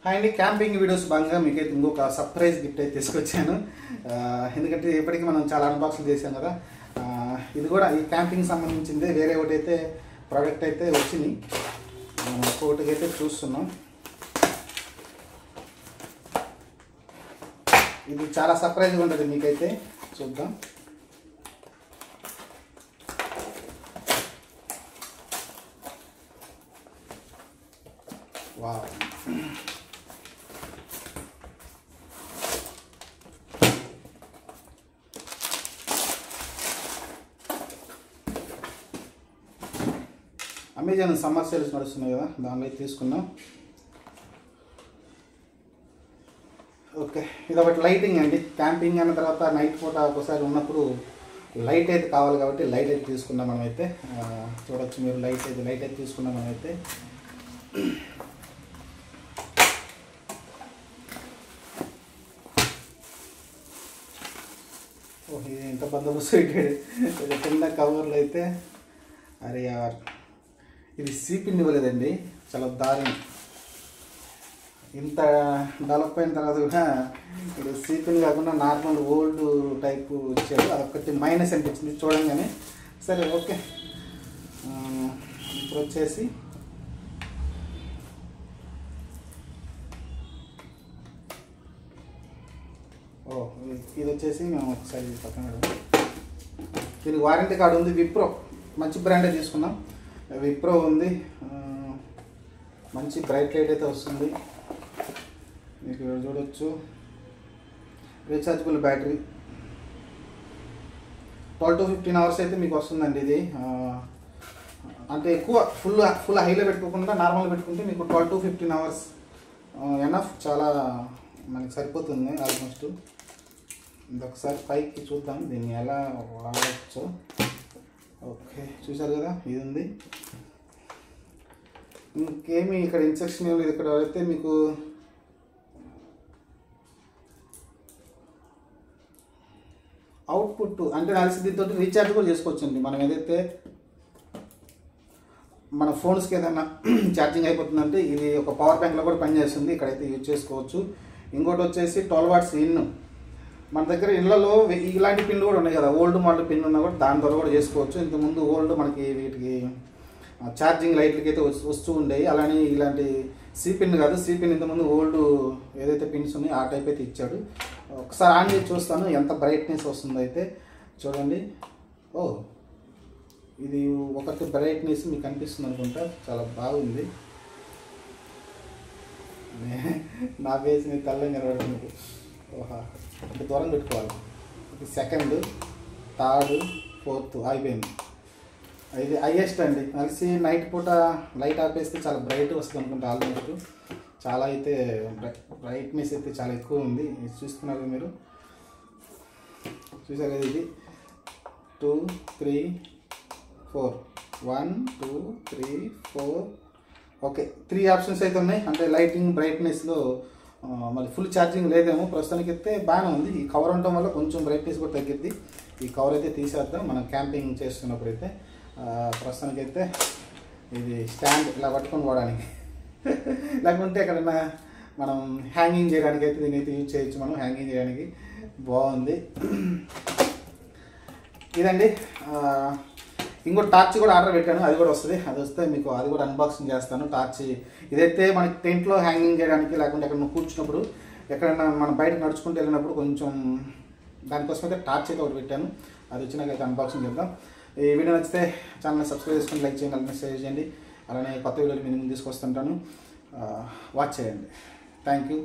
Hi అండి, camping videos భాగంగా మీకైతే ఇంకొక సర్ప్రైజ్ గిఫ్ట్ అయితే తీసుకొచ్చాను. ఎందుకంటే ఇప్పటికీ మనం చాలా అన్బాక్సింగ్ చేసాం కదా. ఇది కూడా ఈ క్యాంపింగ్ సంబంధించిందే. వేరే ఒకటి అయితే ప్రోడక్ట్ అయితే వచ్చింది, ఒక్కొక్కటికి అయితే చూస్తున్నాం. ఇది చాలా సర్ప్రైజ్గా ఉంటుంది మీకైతే, చూద్దాం. వావ్, అమెజాన్ సమ్మర్ సేల్స్ నడుస్తున్నాయి కదా, దానిలో తీసుకున్నాం. ఓకే, ఇది ఒకటి లైటింగ్ అండి. క్యాంపింగ్ అన్న తర్వాత నైట్ పూట ఒకసారి ఉన్నప్పుడు లైట్ అయితే కావాలి కాబట్టి లైట్ అయితే తీసుకున్నాం మనమైతే. చూడొచ్చు మీరు, లైట్ అయితే తీసుకున్నాం మనమైతే. ఓహ్, ఇది ఎంత బందోబస్తు పెట్టాడు. ఇది కింద కవర్లు అయితే, అరే యార్, ఇది సీపిన్ ఇవ్వలేదండి, చాలా దారుణం. ఇంత డెవలప్ అయిన తర్వాత కూడా ఇది సీపిన్ కాకుండా నార్మల్ ఓల్డ్ టైపు ఇచ్చారు. అదొకటి మైనస్ అనిపించింది చూడంగానే. సరే, ఓకే. ఇప్పుడు వచ్చేసి ఇది వచ్చేసి మేము ఒకసారి పక్కన పెడదాం. దీనికి వారంటీ కార్డు ఉంది. విప్రో మంచి బ్రాండే తీసుకున్నాం. విప్రో ఉంది, మంచి బ్రైట్ లైట్ అయితే వస్తుంది. మీకు చూడొచ్చు, రీఛార్జబుల్ బ్యాటరీ, 12 to 15 అవర్స్ అయితే మీకు వస్తుందండి. ఇది అంటే ఎక్కువ ఫుల్ హైలో పెట్టుకోకుండా నార్మల్ పెట్టుకుంటే మీకు 12 to 15 అవర్స్ ఎనఫ్, చాలా మనకి సరిపోతుంది ఆల్మోస్ట్. ఇంకొకసారి పైకి చూద్దాం దీన్ని ఎలా వాడవచ్చు. ఓకే, చూసారు కదా, ఇది ఉంది. ఇంకేమి ఇక్కడ ఇన్స్ట్రక్షన్ ఏమి లేదు. ఇక్కడ అయితే మీకు అవుట్పుట్ అంటే దీంతో రీఛార్జ్ కూడా చేసుకోవచ్చండి. మనం ఏదైతే మన ఫోన్స్కి ఏదైనా ఛార్జింగ్ అయిపోతుందంటే ఇది ఒక పవర్ బ్యాంక్లో కూడా పనిచేస్తుంది. ఇక్కడైతే యూజ్ చేసుకోవచ్చు. ఇంకోటి వచ్చేసి 12 watts ఇన్. మన దగ్గర ఇళ్లలో ఇలాంటి పిన్లు కూడా ఉన్నాయి కదా, ఓల్డ్ మోడల్ పిన్ ఉన్నా కూడా దాని ద్వారా కూడా చేసుకోవచ్చు. ఇంతకుముందు ఓల్డ్ మనకి వీటికి ఛార్జింగ్ లైట్లకి అయితే వస్తూ ఉండేవి. అలానే ఇలాంటి సి పిన్ కాదు, సి పిన్ ఇంతకుముందు ఓల్డ్ ఏదైతే పిన్స్ ఉన్నాయో ఆ టైప్ అయితే ఇచ్చాడు. ఒకసారి ఆన్ చేసి చూస్తాను ఎంత బ్రైట్నెస్ వస్తుందో అయితే. చూడండి, ఓ ఇది ఒకటి బ్రైట్నెస్ మీకు కనిపిస్తుంది అనుకుంటా, చాలా బాగుంది. నా ఫేస్ మీద తెల్లంగా కనబడుతుంది. ఓహా, అంటే దూరం పెట్టుకోవాలి. ఇది సెకండ్, థర్డ్, ఫోర్త్ అయిపోయింది. ఇది హైయెస్ట్ అండి. కలిసి నైట్ పూట లైట్ ఆపేస్తే చాలా బ్రైట్ వస్తుంది అనుకుంటా. ఆల్మోస్ట్ చాలా అయితే బ్రైట్నెస్ అయితే చాలా ఎక్కువ ఉంది. ఇది చూస్తున్నారు మీరు, చూసారు కదా. ఇది 2, 3, 4, 1, 2, 3, 4. ఓకే, 3 ఆప్షన్స్ అయితే ఉన్నాయి. అంటే లైటింగ్ బ్రైట్నెస్లో మళ్ళీ ఫుల్ ఛార్జింగ్ లేదేమో. ప్రస్తుతానికి అయితే బాగానే ఉంది. ఈ కవర్ ఉండటం వల్ల కొంచెం బ్రైట్నెస్ కూడా తగ్గిద్ది. ఈ కవర్ అయితే తీసేద్దాం మనం క్యాంపింగ్ చేస్తున్నప్పుడు అయితే. ప్రస్తుతానికి అయితే ఇది స్టాండ్ ఇలా పట్టుకొని పోవడానికి, లేకుంటే ఎక్కడైనా మనం హ్యాంగింగ్ చేయడానికి అయితే దీన్ని అయితే యూజ్ చేయొచ్చు. మనం హ్యాంగింగ్ చేయడానికి బాగుంది. ఇదండి. ఇంకో టార్చ్ కూడా ఆర్డర్ పెట్టాను, అది కూడా వస్తుంది. అది వస్తే మీకు అది కూడా అన్బాక్సింగ్ చేస్తాను. టార్చ్ ఇదైతే మనకి టెంట్లో హ్యాంగింగ్ చేయడానికి, లేకుంటే ఎక్కడ కూర్చున్నప్పుడు ఎక్కడైనా మనం బయట నడుచుకుంటూ వెళ్ళినప్పుడు కొంచెం దానికోసం అయితే టార్చ్ అయితే ఒకటి పెట్టాను. అది వచ్చినాకైతే అన్బాక్సింగ్ చేద్దాం. ఈ వీడియో నచ్చితే ఛానల్ని సబ్స్క్రైబ్ చేసుకొని లైక్ చేయండి, మెసేజ్ చేయండి. అలానే కొత్త వీడియోలు మీ ముందు తీసుకొస్తుంటాను. వాచ్ చేయండి. Thank you.